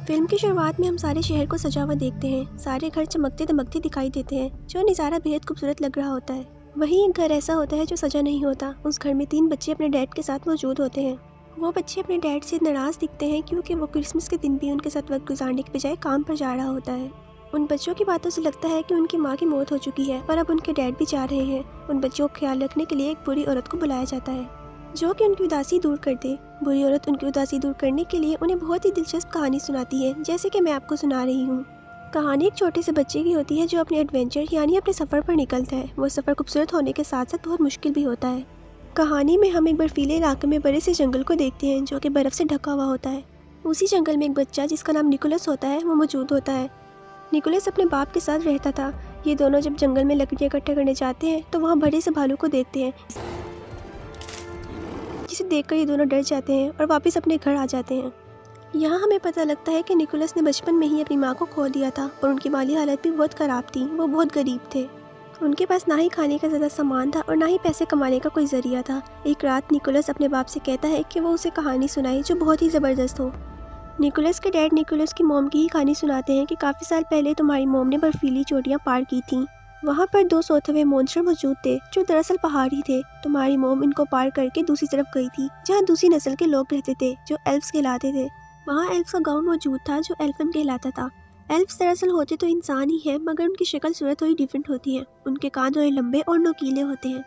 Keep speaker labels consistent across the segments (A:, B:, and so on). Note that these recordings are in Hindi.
A: फिल्म की शुरुआत में हम सारे शहर को सजा हुआ देखते हैं। सारे घर चमकते दमकते दिखाई देते हैं, जो नज़ारा बेहद खूबसूरत लग रहा होता है। वहीं एक घर ऐसा होता है जो सजा नहीं होता। उस घर में 3 बच्चे अपने डैड के साथ मौजूद होते हैं। वो बच्चे अपने डैड से नाराज़ दिखते हैं क्योंकि वो क्रिसमस के दिन भी उनके साथ वक्त गुजारने के बजाय काम पर जा रहा होता है। उन बच्चों की बातों से लगता है कि उनकी माँ की मौत हो चुकी है और अब उनके डैड भी जा रहे हैं। उन बच्चों का ख्याल रखने के लिए एक बुरी औरत को बुलाया जाता है जो कि उनकी उदासी दूर कर दे। बुरी औरत उनकी उदासी दूर करने के लिए उन्हें बहुत ही दिलचस्प कहानी सुनाती है, जैसे कि मैं आपको सुना रही हूँ। कहानी एक छोटे से बच्चे की होती है जो अपने एडवेंचर यानी अपने सफ़र पर निकलता है। वो सफ़र खूबसूरत होने के साथ साथ बहुत मुश्किल भी होता है। कहानी में हम एक बर्फीले इलाके में बड़े से जंगल को देखते हैं जो कि बर्फ़ से ढका हुआ होता है। उसी जंगल में एक बच्चा जिसका नाम निकोलस होता है वो मौजूद होता है। निकोलस अपने बाप के साथ रहता था। ये दोनों जब जंगल में लकड़ियाँ इकट्ठा करने जाते हैं तो वहाँ बड़े से भालू को देखते हैं, जिसे देखकर ये दोनों डर जाते हैं और वापस अपने घर आ जाते हैं। यहाँ हमें पता लगता है कि निकोलस ने बचपन में ही अपनी माँ को खो दिया था और उनकी माली हालत भी बहुत ख़राब थी। वो बहुत गरीब थे। उनके पास ना ही खाने का ज़्यादा सामान था और ना ही पैसे कमाने का कोई ज़रिया था। एक रात निकोलस अपने बाप से कहता है कि वो उसे कहानी सुनाए जो बहुत ही ज़बरदस्त हो। निकोलस के डैड निकोलस की मोम की ही कहानी सुनाते हैं कि काफ़ी साल पहले तुम्हारी मोम ने बर्फीली चोटियाँ पार की थीं। वहाँ पर 2 सोते हुए मॉन्स्टर मौजूद थे जो दरअसल पहाड़ी थे। तुम्हारी मोम इनको पार करके दूसरी तरफ गई थी जहाँ दूसरी नस्ल के लोग रहते थे जो एल्फ्स कहलाते थे। वहाँ एल्फ्स का गांव मौजूद था जो एल्फन कहलाता था। एल्फ्स दरअसल होते तो इंसान ही है, मगर उनकी शक्ल सूरत थोड़ी डिफरेंट होती है। उनके कान थोड़े लंबे और नुकीले होते हैं।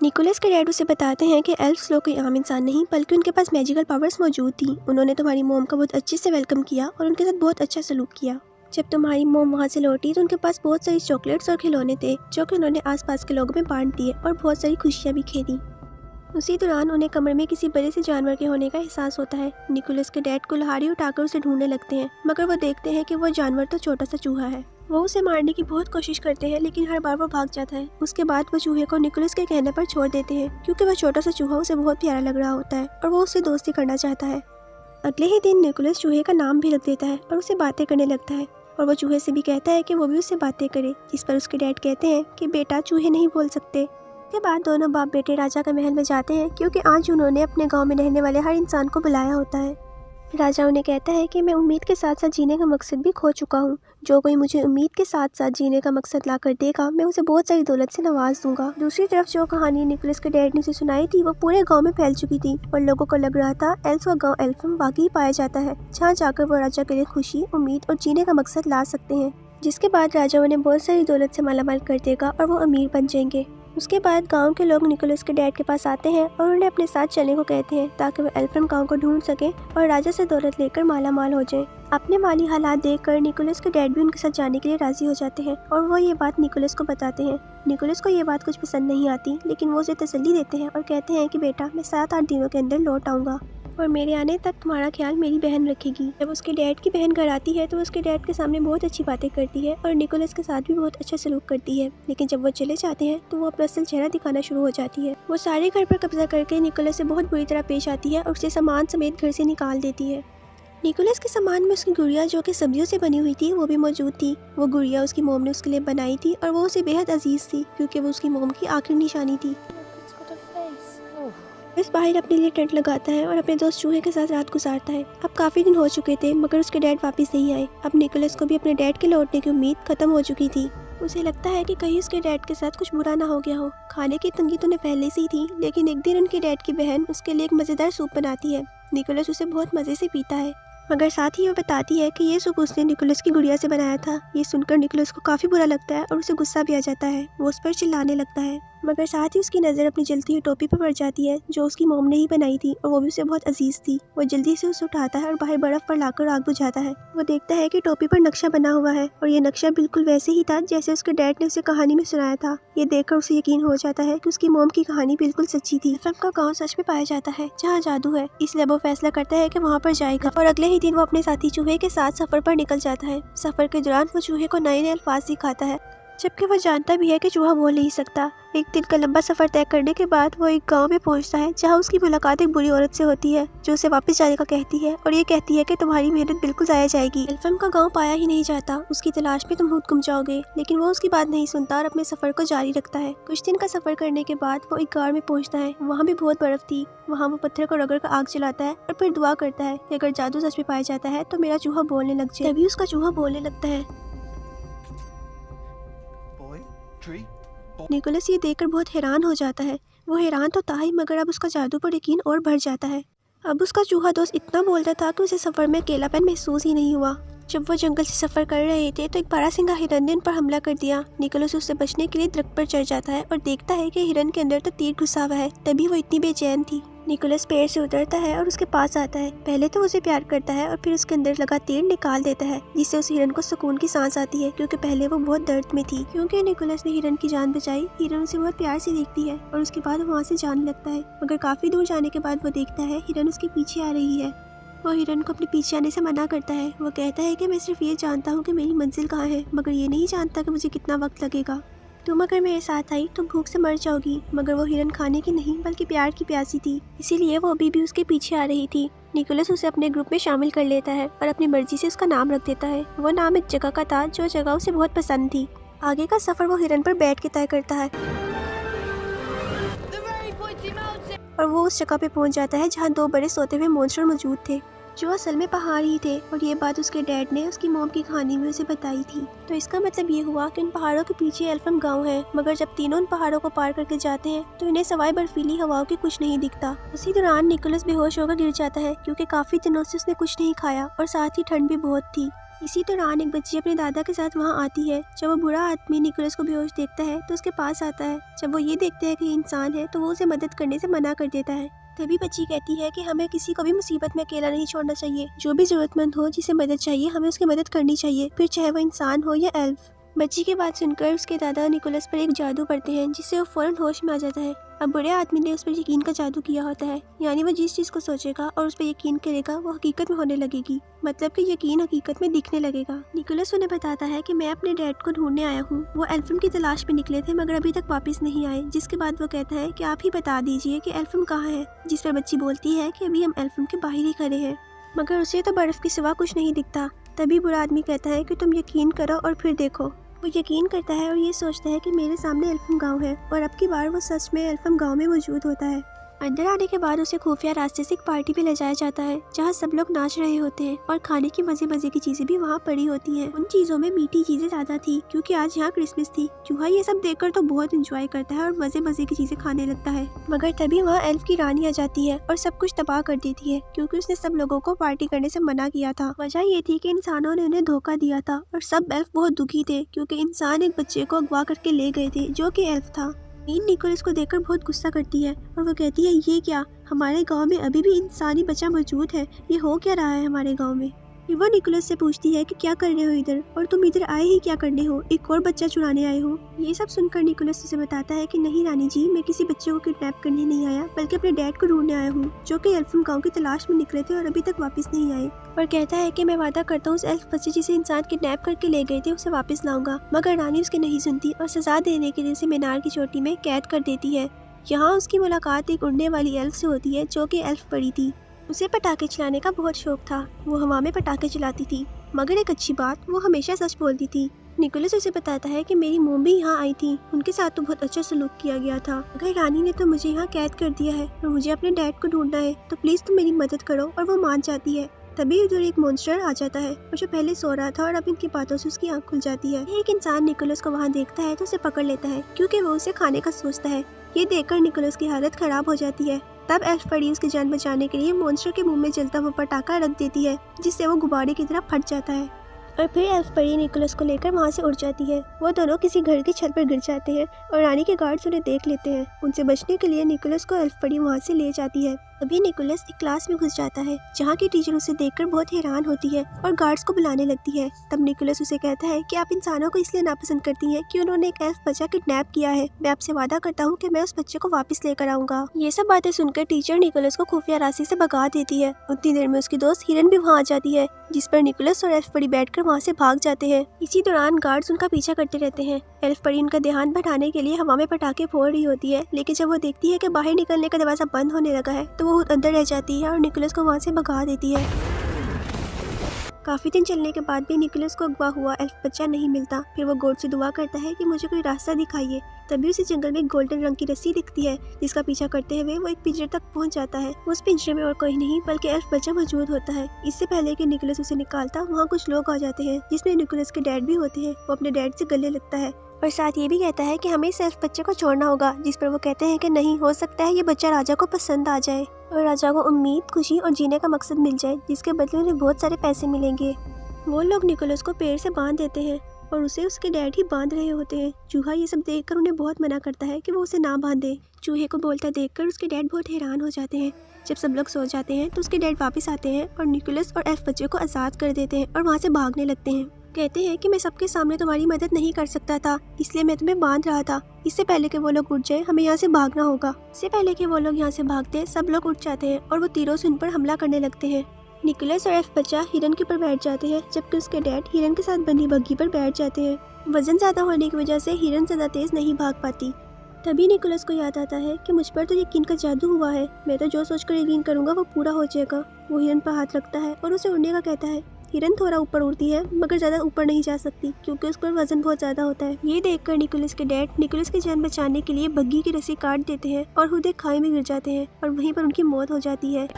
A: निकोलस के डैड उसे बताते हैं कि एल्फ्स लोग कोई आम इंसान नहीं बल्कि उनके पास मैजिकल पावर्स मौजूद थी। उन्होंने तुम्हारी मोम का बहुत अच्छे से वेलकम किया और उनके साथ बहुत अच्छा सलूक किया। जब तुम्हारी मोम वहाँ से लौटी तो उनके पास बहुत सारी चॉकलेट्स और खिलौने थे जो कि उन्होंने आसपास के लोगों में बांट दिए और बहुत सारी खुशियाँ भी खेली। उसी दौरान उन्हें कमरे में किसी बड़े से जानवर के होने का एहसास होता है। निकोलस के डैड कुल्हाड़ी उठाकर उसे ढूंढने लगते हैं, मगर वो देखते हैं कि वो जानवर तो छोटा सा चूहा है। वो उसे मारने की बहुत कोशिश करते हैं लेकिन हर बार वो भाग जाता है। उसके बाद वो चूहे को निकोलस के कहने पर छोड़ देते हैं क्योंकि वह छोटा सा चूहा उसे बहुत प्यारा लग रहा होता है और वो उससे दोस्ती करना चाहता है। अगले ही दिन निकोलस चूहे का नाम भी रख देता है और उसे बातें करने लगता है और वो चूहे से भी कहता है कि वो भी उससे बातें करे, जिस पर उसके डैड कहते हैं कि बेटा चूहे नहीं बोल सकते। के बाद दोनों बाप बेटे राजा के महल में जाते हैं क्योंकि आज उन्होंने अपने गांव में रहने वाले हर इंसान को बुलाया होता है। राजा उन्हें कहता है कि मैं उम्मीद के साथ साथ जीने का मकसद भी खो चुका हूँ। जो कोई मुझे उम्मीद के साथ साथ जीने का मकसद ला कर देगा मैं उसे बहुत सारी दौलत से नवाज दूंगा। दूसरी तरफ जो कहानी निकोलस के डैड ने उसे सुनाई थी वो पूरे गांव में फैल चुकी थी और लोगों को लग रहा था एल्फ का गांव एल्फम वाकई पाया जाता है, जहाँ जाकर वो राजा के लिए खुशी, उम्मीद और जीने का मकसद ला सकते हैं। जिसके बाद राजा उन्हें बहुत सारी दौलत से मालामाल कर देगा और वो अमीर बन जाएंगे। उसके बाद गांव के लोग निकोलस के डैड के पास आते हैं और उन्हें अपने साथ चलने को कहते हैं ताकि वो एल्फन गांव को ढूंढ सकें और राजा से दौलत लेकर माला माल हो जाएं। अपने माली हालात देखकर निकोलस के डैड भी उनके साथ जाने के लिए राजी हो जाते हैं और वो ये बात निकोलस को बताते हैं। निकोलस को ये बात कुछ पसंद नहीं आती लेकिन वो उसे तसल्ली देते हैं और कहते हैं कि बेटा मैं 7-8 दिनों के अंदर लौट आऊँगा और मेरे आने तक तुम्हारा ख्याल मेरी बहन रखेगी। जब उसके डैड की बहन घर आती है तो उसके डैड के सामने बहुत अच्छी बातें करती है और निकोलस के साथ भी बहुत अच्छा सलूक करती है, लेकिन जब वो चले जाते हैं तो वो अपना असल चेहरा दिखाना शुरू हो जाती है। वो सारे घर पर कब्जा करके निकोलस से बहुत बुरी तरह पेश आती है और उसे सामान समेत घर से निकाल देती है। निकोलस के सामान में उसकी गुड़िया जो कि सब्जियों से बनी हुई थी वो भी मौजूद थी। वो गुड़िया उसकी मोम ने उसके लिए बनाई थी और वो उसे बेहद अजीज थी क्योंकि वो उसकी मोम की आखिरी निशानी थी। इस बाहर अपने लिए टेंट लगाता है और अपने दोस्त चूहे के साथ रात गुजारता है। अब काफ़ी दिन हो चुके थे मगर उसके डैड वापस नहीं आए। अब निकोलस को भी अपने डैड के लौटने की उम्मीद खत्म हो चुकी थी। उसे लगता है कि कहीं उसके डैड के साथ कुछ बुरा ना हो गया हो। खाने की तंगी तो उन्हें पहले से ही थी, लेकिन एक दिन उनके डैड की बहन उसके लिए एक मज़ेदार सूप बनाती है। निकोलस उसे बहुत मज़े से पीता है, मगर साथ ही वो बताती है कि ये सूप उसने निकोलस की गुड़िया से बनाया था। ये सुनकर निकोलस को काफ़ी बुरा लगता है और उसे गुस्सा भी आ जाता है। वो उस पर चिल्लाने लगता है, मगर साथ ही उसकी नज़र अपनी जलती हुई टोपी पर पड़ जाती है जो उसकी मोम ने ही बनाई थी और वो भी उसे बहुत अजीज थी। वो जल्दी से उसे उठाता है और बाहर बर्फ़ पर लाकर आग बुझाता है। वो देखता है कि टोपी पर नक्शा बना हुआ है और ये नक्शा बिल्कुल वैसे ही था जैसे उसके डैड ने उसे कहानी में सुनाया था। ये देखकर उसे यकीन हो जाता है कि उसकी मोम की कहानी बिल्कुल सच्ची थी। फिल्म का गाँव सच में पाया जाता है जहाँ जादू है, इसलिए वो फैसला करता है कि वहाँ पर जाएगा और अगले ही दिन वो अपने साथी चूहे के साथ सफ़र पर निकल जाता है। सफ़र के दौरान वो चूहे को नए नए अल्फाज सिखाता है जबकि वो जानता भी है कि चूहा बोल नहीं सकता। एक दिन का लंबा सफर तय करने के बाद वो एक गांव में पहुंचता है जहां उसकी मुलाकात एक बुरी औरत से होती है जो उसे वापस जाने का कहती है और ये कहती है कि तुम्हारी मेहनत बिल्कुल जाया जाएगी। एल्फम का गांव पाया ही नहीं जाता, उसकी तलाश में तुम खुद गुम जाओगे। लेकिन वो उसकी बात नहीं सुनता और अपने सफर को जारी रखता है। कुछ दिन का सफर करने के बाद वो एक गाड़ में पहुंचता है। वहाँ भी बहुत बर्फ थी। वहाँ वो पत्थर को रगड़ कर आग जलाता है और फिर दुआ करता है कि अगर जादू सच में पाया जाता है तो मेरा चूहा बोलने लग जाए। तभी उसका चूहा बोलने लगता है। निकोलस ये देखकर बहुत हैरान हो जाता है। वो हैरान तो था ही मगर अब उसका जादू पर यकीन और बढ़ जाता है। अब उसका चूहा दोस्त इतना बोलता था कि उसे सफर में अकेलापन महसूस ही नहीं हुआ। जब वो जंगल से सफर कर रहे थे तो एक बारहसिंगा हिरन ने उन पर हमला कर दिया। निकोलस उससे बचने के लिए दरख्त पर चढ़ जाता है और देखता है कि हिरन के अंदर तो तीर घुसा हुआ है। तभी वो इतनी बेचैन थी। निकोलस पेड़ से उतरता है और उसके पास आता है। पहले तो उसे प्यार करता है और फिर उसके अंदर लगा तीर निकाल देता है, जिससे उस हिरन को सुकून की सांस आती है क्योंकि पहले वो बहुत दर्द में थी। क्योंकि निकोलस ने हिरन की जान बचाई, हिरन उसे बहुत प्यार से देखती है और उसके बाद वो वहाँ से जाने लगता है। मगर काफी दूर जाने के बाद वो देखता है हिरन उसके पीछे आ रही है। वो हिरन को अपने पीछे आने से मना करता है। वो कहता है कि मैं सिर्फ ये जानता हूँ कि मेरी मंजिल कहाँ है, मगर ये नहीं जानता कि मुझे कितना वक्त लगेगा। तुम अगर मेरे साथ आई तो भूख से मर जाओगी। मगर वो हिरन खाने की नहीं बल्कि प्यार की प्यासी थी, इसीलिए वो अभी भी उसके पीछे आ रही थी। निकोलस उसे अपने ग्रुप में शामिल कर लेता है और अपनी मर्जी से उसका नाम रख देता है। वो नाम एक जगह का था जो जगह उसे बहुत पसंद थी। आगे का सफर वो हिरन पर बैठ के तय करता है और वो उस जगह पे पहुंच जाता है जहाँ 2 बड़े सोते हुए मॉन्स्टर मौजूद थे, जो असल में पहाड़ ही थे। और ये बात उसके डैड ने उसकी मॉम की कहानी में उसे बताई थी। तो इसका मतलब ये हुआ कि उन पहाड़ों के पीछे एल्फम गांव है। मगर जब तीनों उन पहाड़ों को पार करके जाते हैं तो इन्हें सवाई बर्फीली हवाओं के कुछ नहीं दिखता। उसी दौरान निकोलस बेहोश होकर गिर जाता है क्योंकि काफी दिनों से उसने कुछ नहीं खाया और साथ ही ठंड भी बहुत थी। इसी दौरान एक बच्ची अपने दादा के साथ वहाँ आती है। जब वो बुरा आदमी निकोलस को बेहोश देखता है तो उसके पास आता है। जब वो ये देखते हैं कि ये इंसान है तो वो उसे मदद करने से मना कर देता है। तभी बच्ची कहती है कि हमें किसी को भी मुसीबत में अकेला नहीं छोड़ना चाहिए। जो भी जरूरतमंद हो, जिसे मदद चाहिए, हमें उसकी मदद करनी चाहिए, फिर चाहे वो इंसान हो या एल्फ। बच्ची की बात सुनकर उसके दादा निकोलस पर एक जादू पड़ते हैं जिससे वो फौरन होश में आ जाता है। अब बड़े आदमी ने उस पर यकीन का जादू किया होता है, यानी वो जिस चीज को सोचेगा और उस पर यकीन करेगा वो हकीकत में होने लगेगी। मतलब कि यकीन हकीकत में दिखने लगेगा। निकोलस उन्हें बताता है कि मैं अपने डैड को ढूंढने आया हूँ। वो एल्फम की तलाश में निकले थे मगर अभी तक वापस नहीं आए। जिसके बाद वो कहता है कि आप ही बता दीजिए कि एल्फम कहाँ है। जिस पर बच्ची बोलती है कि अभी हम एल्फम के बाहर ही खड़े हैं, मगर उसे तो बर्फ के सिवा कुछ नहीं दिखता। तभी बुरा आदमी कहता है कि तुम यकीन करो और फिर देखो। वो यकीन करता है और ये सोचता है कि मेरे सामने एल्फम गांव है और अब की बार वो सच में एल्फम गांव में मौजूद होता है। अंदर आने के बाद उसे खुफिया रास्ते से एक पार्टी पे ले जाया जाता है जहाँ सब लोग नाच रहे होते हैं और खाने की मजे मजे की चीजें भी वहाँ पड़ी होती हैं। उन चीजों में मीठी चीजें ज्यादा थी क्योंकि आज यहाँ क्रिसमस थी। चूहा ये सब देखकर तो बहुत एंजॉय करता है और मजे मजे की चीजें खाने लगता है। मगर तभी वहाँ एल्फ की रानी आ जाती है और सब कुछ तबाह कर देती है क्योंकि उसने सब लोगों को पार्टी करने से मना किया था। वजह ये थी कि इंसानों ने उन्हें धोखा दिया था और सब एल्फ बहुत दुखी थे क्योंकि इंसान एक बच्चे को अगवा करके ले गए थे जो कि एल्फ था। निकोलस को देखकर बहुत गुस्सा करती है और वो कहती है ये क्या, हमारे गांव में अभी भी इंसानी बच्चा मौजूद है, ये हो क्या रहा है हमारे गांव में। वो निकोलस से पूछती है कि क्या कर रहे हो इधर और तुम इधर आए ही क्या करने हो, एक और बच्चा चुराने आए हो। ये सब सुनकर निकोलस उसे बताता है कि नहीं रानी जी, मैं किसी बच्चे को किडनैप करने नहीं आया बल्कि अपने डैड को ढूंढने आया हूँ जो कि एल्फम गाँव की तलाश में निकले थे और अभी तक वापस नहीं आए। और कहता है कि मैं वादा करता हूँ उस एल्फ बच्चे जिसे इंसान किडनैप करके ले गए थे उसे वापस लाऊंगा। मगर रानी उसकी नहीं सुनती और सजा देने के लिए उसे मीनार की चोटी में कैद कर देती है। यहाँ उसकी मुलाकात एक उड़ने वाली एल्फ से होती है जो कि एल्फ परी थी। उसे पटाखे चलाने का बहुत शौक था। वो हवा में पटाखे चलाती थी, मगर एक अच्छी बात, वो हमेशा सच बोलती थी। निकोलस उसे बताता है कि मेरी मोम भी यहाँ आई थी, उनके साथ तो बहुत अच्छा सलूक किया गया था। अगर रानी ने तो मुझे यहाँ कैद कर दिया है और मुझे अपने डैड को ढूंढना है तो प्लीज तुम मेरी मदद करो। और वो मान जाती है। तभी उधर एक मॉन्स्टर आ जाता है और जो पहले सो रहा था और अब इनकी बातों से उसकी आंख खुल जाती है। एक इंसान निकोलस को वहाँ देखता है तो उसे पकड़ लेता है क्योंकि वो उसे खाने का सोचता है। ये देखकर निकोलस की हालत खराब हो जाती है। तब एल्फ परी उसकी जान बचाने के लिए मॉन्स्टर के मुंह में जलता हुआ पटाखा रख देती है जिससे वो गुब्बारे की तरह फट जाता है और फिर एल्फ परी निकोलस को लेकर वहाँ से उड़ जाती है। वो दोनों किसी घर की छत पर गिर जाते हैं और रानी के गार्ड्स उन्हें देख लेते हैं। उनसे बचने के लिए निकोलस को एल्फ परी वहाँ से ले जाती है। तभी निकोलस एक क्लास में घुस जाता है जहाँ की टीचर उसे देखकर बहुत हैरान होती है और गार्ड्स को बुलाने लगती है। तब निकोलस उसे कहता है कि आप इंसानों को इसलिए नापसंद करती हैं कि उन्होंने एक एल्फ बच्चा किडनैप किया है। मैं आपसे वादा करता हूँ कि मैं उस बच्चे को वापस लेकर आऊंगा। ये सब बातें सुनकर टीचर निकोलस को खुफिया रास्ते से भगा देती है। उतनी देर में उसकी दोस्त हिरन भी वहाँ आ जाती है, जिस पर निकोलस और एल्फ परी बैठकर वहाँ से भाग जाते हैं। इसी दौरान गार्ड्स उनका पीछा करते रहते हैं। एल्फ परी उनका ध्यान भटकाने के लिए हवा में पटाखे फोड़ रही होती है, लेकिन जब वो देखती है कि बाहर निकलने का दरवाजा बंद होने लगा है तो वो अंदर रह जाती है और निकोलस को वहाँ से भगा देती है। काफी दिन चलने के बाद भी निकोलस को अगवा हुआ एल्फ बच्चा नहीं मिलता। फिर वो गॉड से दुआ करता है कि मुझे कोई रास्ता दिखाइए। तभी उसे जंगल में एक गोल्डन रंग की रस्सी दिखती है, जिसका पीछा करते हुए वो एक पिंजरे तक पहुंच जाता है। उस पिंजरे में और कोई नहीं बल्कि एल्फ बच्चा मौजूद होता है। इससे पहले कि निकोलस उसे निकालता, वहाँ कुछ लोग आ जाते हैं, जिसमें निकोलस के डैड भी होते हैं। वो अपने डैड से गले लगता है और साथ ये भी कहता है कि हमें इस एल्फ बच्चे को छोड़ना होगा, जिस पर वो कहते हैं कि नहीं, हो सकता है ये बच्चा राजा को पसंद आ जाए और राजा को उम्मीद, खुशी और जीने का मकसद मिल जाए, जिसके बदले उन्हें बहुत सारे पैसे मिलेंगे। वो लोग निकोलस को पेड़ से बांध देते हैं और उसे उसके डैड ही बांध रहे होते हैं। चूहा ये सब देखकर उन्हें बहुत मना करता है कि वो उसे ना बांधे। चूहे को बोलता देखकर उसके डैड बहुत हैरान हो जाते हैं। जब सब लोग सो जाते हैं तो उसके डैड वापस आते हैं और निकोलस और एल्फ बच्चे को आज़ाद कर देते हैं और वहाँ से भागने लगते हैं। कहते हैं कि मैं सबके सामने तुम्हारी मदद नहीं कर सकता था, इसलिए मैं तुम्हें बांध रहा था। इससे पहले कि वो लोग उठ जाए हमें यहाँ से भागना होगा। इससे पहले कि वो लोग यहाँ से भागते सब लोग उठ जाते हैं और वो तीरों से उन पर हमला करने लगते हैं। निकोलस और एल्फ बच्चा हिरन के ऊपर बैठ जाते हैं, जबकि उसके डैड हिरन के साथ बनी बग्घी पर बैठ जाते हैं। वजन ज्यादा होने की वजह से हिरन ज्यादा तेज नहीं भाग पाती। तभी निकोलस को याद आता है कि मुझ पर तो यकीन का जादू हुआ है, मैं तो जो सोचकर यकीन करूंगा वो पूरा हो जाएगा। वो हिरन पर हाथ रखता है और उसे उड़ने का कहता है। हिरन थोड़ा ऊपर उड़ती है मगर ज्यादा ऊपर नहीं जा सकती क्योंकि उस पर वजन बहुत ज्यादा होता है। ये देखकर निकोलस के डैड निकोलस की जान बचाने के लिए बग्घी की रस्सी काट देते हैं और खुद एक खाई में गिर जाते हैं और वहीं पर उनकी मौत हो जाती है।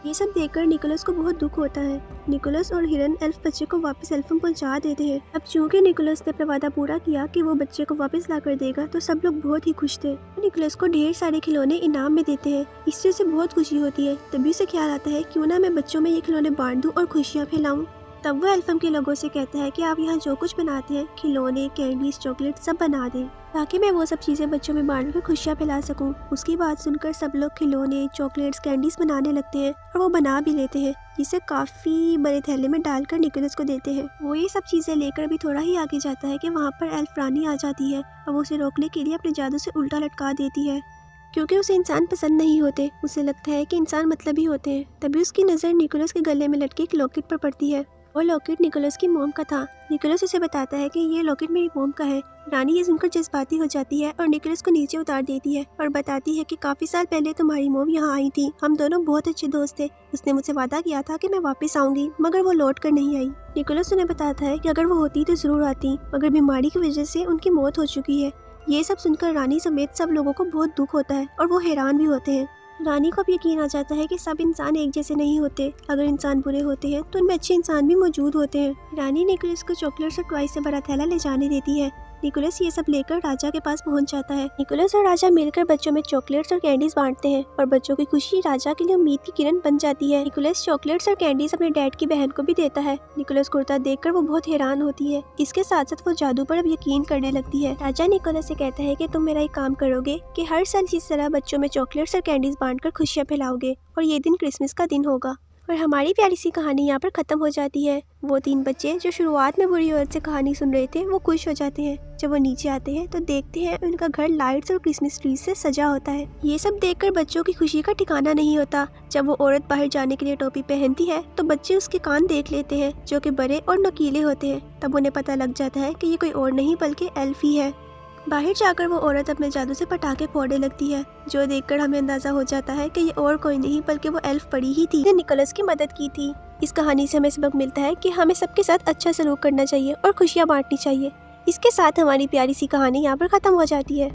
A: ये सब देखकर निकोलस को बहुत दुख होता है। निकोलस और हिरन एल्फ बच्चे को वापस एल्फम पहुंचा देते हैं। अब चूंकि निकोलस ने अपना वादा पूरा किया कि वो बच्चे को वापस ला कर देगा, तो सब लोग बहुत ही खुश थे। निकोलस को ढेर सारे खिलौने इनाम में देते हैं। इससे उसे बहुत खुशी होती है। तभी उसे ख्याल आता है क्यों ना मैं बच्चों में ये खिलौने बांट दूं और खुशियाँ फैलाऊं। तब वो एल्फम के लोगों से कहता है कि आप यहाँ जो कुछ बनाते हैं, खिलौने, कैंडीज, चॉकलेट सब बना दें, ताकि मैं वो सब चीज़ें बच्चों में बांट कर खुशियाँ फैला सकूं। उसकी बात सुनकर सब लोग खिलौने, चॉकलेट्स, कैंडीज बनाने लगते हैं और वो बना भी लेते हैं, जिसे काफ़ी बड़े थैले में डालकर निकोलस को देते हैं। वो ये सब चीज़ें लेकर भी थोड़ा ही आगे जाता है कि वहाँ पर एल्फ रानी आ जाती है और वो उसे रोकने के लिए अपने जादू से उल्टा लटका देती है, क्योंकि उसे इंसान पसंद नहीं होते। उसे लगता है कि इंसान मतलबी होते हैं। तभी उसकी नज़र निकोलस के गले में लटके एक लॉकेट पर पड़ती है। वो लॉकेट निकोलस की मोम का था। निकोलस उसे बताता है कि ये लॉकेट मेरी मोम का है। रानी ये सुनकर जज्बाती हो जाती है और निकोलस को नीचे उतार देती है और बताती है कि काफी साल पहले तुम्हारी मोम यहाँ आई थी। हम दोनों बहुत अच्छे दोस्त थे। उसने मुझसे वादा किया था कि मैं वापस आऊंगी, मगर वो लौट कर नहीं आई। निकोलस उन्हें बताता है कि अगर वो होती तो जरूर आती, मगर बीमारी की वजह से उनकी मौत हो चुकी है। ये सब सुनकर रानी समेत सब लोगों को बहुत दुख होता है और वो हैरान भी होते हैं। रानी को भी यकीन आ जाता है कि सब इंसान एक जैसे नहीं होते। अगर इंसान बुरे होते हैं तो उनमें अच्छे इंसान भी मौजूद होते हैं। रानी निकोलस को चॉकलेट्स और टॉयज से भरा थैला ले जाने देती है। निकोलस ये सब लेकर राजा के पास पहुंच जाता है। निकोलस और राजा मिलकर बच्चों में चॉकलेट्स और कैंडीज बांटते हैं और बच्चों की खुशी राजा के लिए उम्मीद की किरण बन जाती है। निकोलस चॉकलेट्स और कैंडीज अपने डैड की बहन को भी देता है। निकोलस कुर्ता देखकर वो बहुत हैरान होती है। इसके साथ साथ वो जादू पर अब यकीन करने लगती है। राजा निकोलस से कहता है कि तुम मेरा एक काम करोगे कि हर साल इस तरह बच्चों में चॉकलेट्स और कैंडीज बांटकर खुशियाँ फैलाओगे और ये दिन क्रिसमस का दिन होगा। और हमारी प्यारी सी कहानी यहाँ पर ख़त्म हो जाती है। वो 3 बच्चे जो शुरुआत में बुरी औरत से कहानी सुन रहे थे वो खुश हो जाते हैं। जब वो नीचे आते हैं तो देखते हैं उनका घर लाइट्स और क्रिसमस ट्री से सजा होता है। ये सब देखकर बच्चों की खुशी का ठिकाना नहीं होता। जब वो औरत बाहर जाने के लिए टोपी पहनती है तो बच्चे उसके कान देख लेते हैं, जो कि बड़े और नुकीले होते हैं। तब उन्हें पता लग जाता है कि ये कोई और नहीं बल्कि एल्फ ही है। बाहर जाकर वो औरत अपने जादू से पटाखे फोड़ने लगती है, जो देखकर हमें अंदाजा हो जाता है कि ये और कोई नहीं बल्कि वो एल्फ परी ही थी, जिसने निकोलस की मदद की थी। इस कहानी से हमें सबक मिलता है कि हमें सबके साथ अच्छा सलूक करना चाहिए और खुशियाँ बांटनी चाहिए। इसके साथ हमारी प्यारी सी कहानी यहाँ पर ख़त्म हो जाती है।